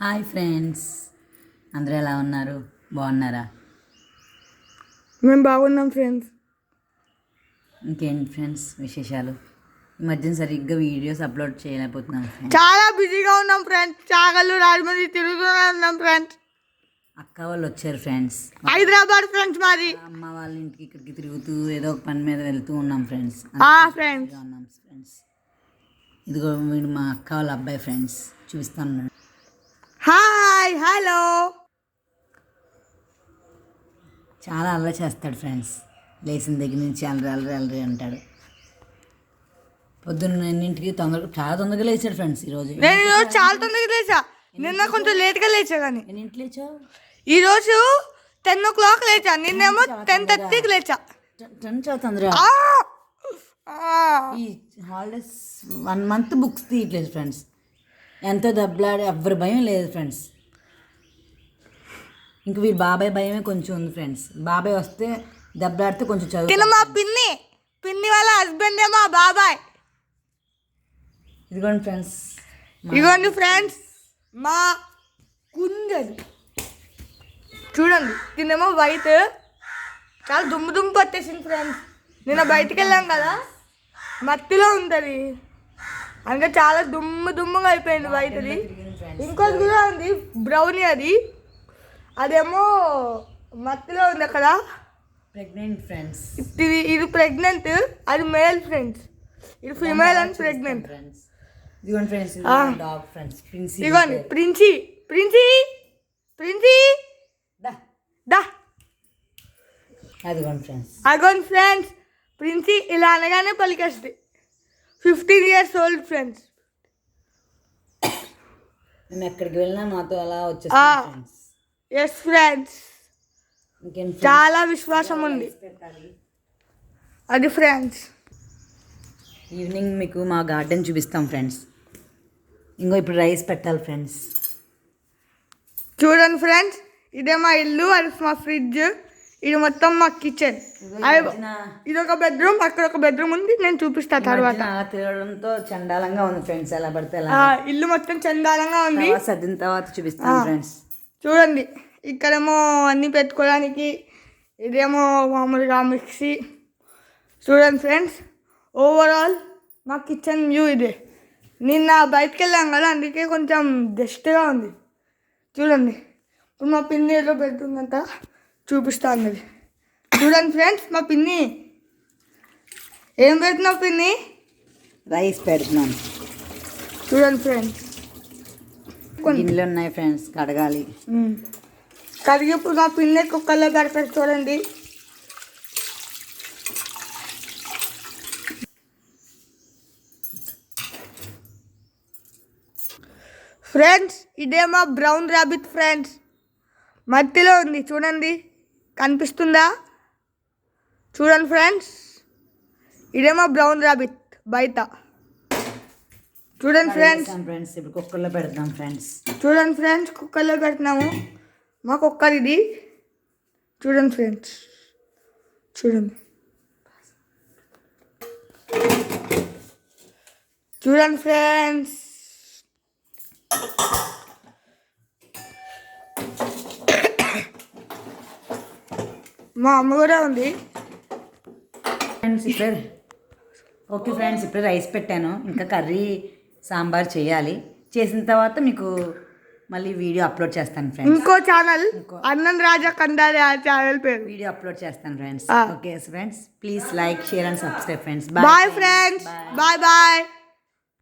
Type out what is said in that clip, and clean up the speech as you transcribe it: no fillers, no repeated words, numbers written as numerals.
Hi friends, అందరూ ఎలా ఉన్నారు? బాగున్నారా? మేము బాగున్నాం ఫ్రెండ్స్. ఇంకేంటి ఫ్రెండ్స్ విశేషాలు? ఈ మధ్యన సరిగ్గా వీడియోస్ అప్లోడ్ చేయలేకపోతున్నాం ఫ్రెండ్స్. చాలా బిజీగా ఉన్నాం ఫ్రెండ్స్. చాగళ్ళు రాజమండ్రి తిరుగుతూనే ఉన్నాం ఫ్రెండ్స్. అక్క వాళ్ళు వచ్చారు ఫ్రెండ్స్, హైదరాబాద్ ఫ్రెండ్స్ మాది. అమ్మ వాళ్ళ ఇంటికి ఇక్కడికి తిరుగుతూ ఏదో ఒక పని మీద వెళ్తూ ఉన్నాం ఫ్రెండ్స్. ఫ్రెండ్స్ ఉన్నాం ఫ్రెండ్స్. ఇదిగో వీడు మా అక్క వాళ్ళ అబ్బాయి ఫ్రెండ్స్, చూపిస్తాను. Hi hello. చాలా అల్లరి చేస్తాడు ఫ్రెండ్స్. లేచిన దగ్గర నుంచి అల్లరి అల్లరి అల్లరి అంటాడు. పొద్దున్న ఎన్నింటికి చాలా తొందరగా లేచాడు ఫ్రెండ్స్ ఈరోజు. నేను ఈరోజు చాలా తొందరగా లేచా. నిన్న కొంచెం లేట్గా లేచా, కానీ ఎన్నింటికి లేచావు? ఈరోజు 10 o'clock లేచా. నిన్నేమో 10:30కి లేచా. చాలా తొందరగా. ఈ హాలిడేస్ 1 month బుక్స్ తీయట్లేదు ఫ్రెండ్స్. ఎంతో దెబ్బలాడి ఎవ్వరి భయం లేదు ఫ్రెండ్స్. ఇంక వీరు బాబాయ్ భయమే కొంచెం ఉంది ఫ్రెండ్స్. బాబాయ్ వస్తే దెబ్బలాడితే కొంచెం చదువు. మా పిన్ని వాళ్ళ హస్బెండ్ మా బాబాయ్. ఇదిగోండి ఫ్రెండ్స్, మా కుందలు చూడండి. తినేమో వైట్ చాలా దుమ్ము పట్టేసింది ఫ్రెండ్స్. నిన్న బయటికి వెళ్ళాం కదా, మట్టిలో ఉంటుంది, అందుకే చాలా దుమ్ముగా అయిపోయింది వైట్. అది ఇంకోటి కూడా ఉంది బ్రౌనీ, అదేమో మట్టిలో ఉంది అక్కడ. Pregnant friends. ఇది ప్రెగ్నెంట్, అది మేల్ ఫ్రెండ్స్. ఇది ఫీమేల్ అండ్ ప్రెగ్నెంట్ ఫ్రెండ్స్. ఇదిగోండి ఫ్రెండ్స్, డాగ్ ఫ్రెండ్స్. ఇదిగోండి ప్రిన్సీ దా. అదిగోండి ఫ్రెండ్స్, ప్రిన్సీ ఇలా అనగానే పలికేస్తుంది. 15 years old ఫ్రెండ్స్. మేము ఎక్కడికి వెళ్ళినా మాతో అలా వచ్చేస్తాం. ఎస్ ఫ్రెండ్స్, చాలా విశ్వాసం ఉంది అది ఫ్రెండ్స్. ఈవినింగ్ మీకు మా గార్డెన్ చూపిస్తాం ఫ్రెండ్స్. ఇంకో ఇప్పుడు రైస్ పెట్టాలి ఫ్రెండ్స్. చూడండి ఫ్రెండ్స్, ఇదే మా ఇల్లు, అది మా ఫ్రిడ్జ్, ఇది మొత్తం మా కిచెన్. ఇది ఒక బెడ్రూమ్, అక్కడ ఒక బెడ్రూమ్ ఉంది, నేను చూపిస్తా తర్వాత. తిరగడంతో చండాలంగా ఉంది ఫ్రెండ్స్. ఎలా పడితే ఇల్లు మొత్తం చండాలంగా ఉంది. సర్దిన తర్వాత చూపిస్తాను ఫ్రెండ్స్. చూడండి, ఇక్కడేమో అన్నీ పెట్టుకోవడానికి, ఇదేమో మామూలుగా మిక్సీ. చూడండి ఫ్రెండ్స్, ఓవరాల్ మా కిచెన్ వ్యూ ఇదే. నిన్న బయటకు వెళ్ళాం కదా, అందుకే కొంచెం డస్ట్గా ఉంది. చూడండి, ఇప్పుడు మా పిన్ని ఏదో పెడుతుందంట, చూపిస్తా అన్నది. చూడండి ఫ్రెండ్స్, మా పిన్ని ఏం పెడుతున్నావు పిన్ని? రైస్ పెడుతున్నాను. చూడండి ఫ్రెండ్స్, గిన్నెలు ఉన్నాయి ఫ్రెండ్స్, కడగాలి. కడిగిప్పుడు మా పిన్ని కుక్కర్లో పెడతారు. చూడండి ఫ్రెండ్స్, ఇదే మా బ్రౌన్ ర్యాబిట్ ఫ్రెండ్స్. మట్టిలో ఉంది, చూడండి, కనిపిస్తుందా? చూడండి ఫ్రెండ్స్, ఇదే మా బ్రౌన్ ర్యాబిట్ బయట. చూడండి ఫ్రెండ్స్, ఇప్పుడు కుక్కర్లో పెడతాం ఫ్రెండ్స్. చూడండి ఫ్రెండ్స్, కుక్కర్లో పెడుతున్నాము. మా కుక్కర్ ఇది. చూడండి ఫ్రెండ్స్, చూడండి ఫ్రెండ్స్. మా అమ్మ కూడా ఉంది ఫ్రెండ్స్. ఓకే ఫ్రెండ్స్, ఇప్పుడు రైస్ పెట్టాను, ఇంకా కర్రీ సాంబార్ చేయాలి. చేసిన తర్వాత మీకు మళ్ళీ వీడియో అప్లోడ్ చేస్తాను ఫ్రెండ్స్. ఇంకో ఛానల్ అన్నం రాజా కందాలి, ఆ ఛానల్ పేరు. వీడియో అప్లోడ్ చేస్తాను friends. Okay friends, please like, share and subscribe friends. Bye friends, bye.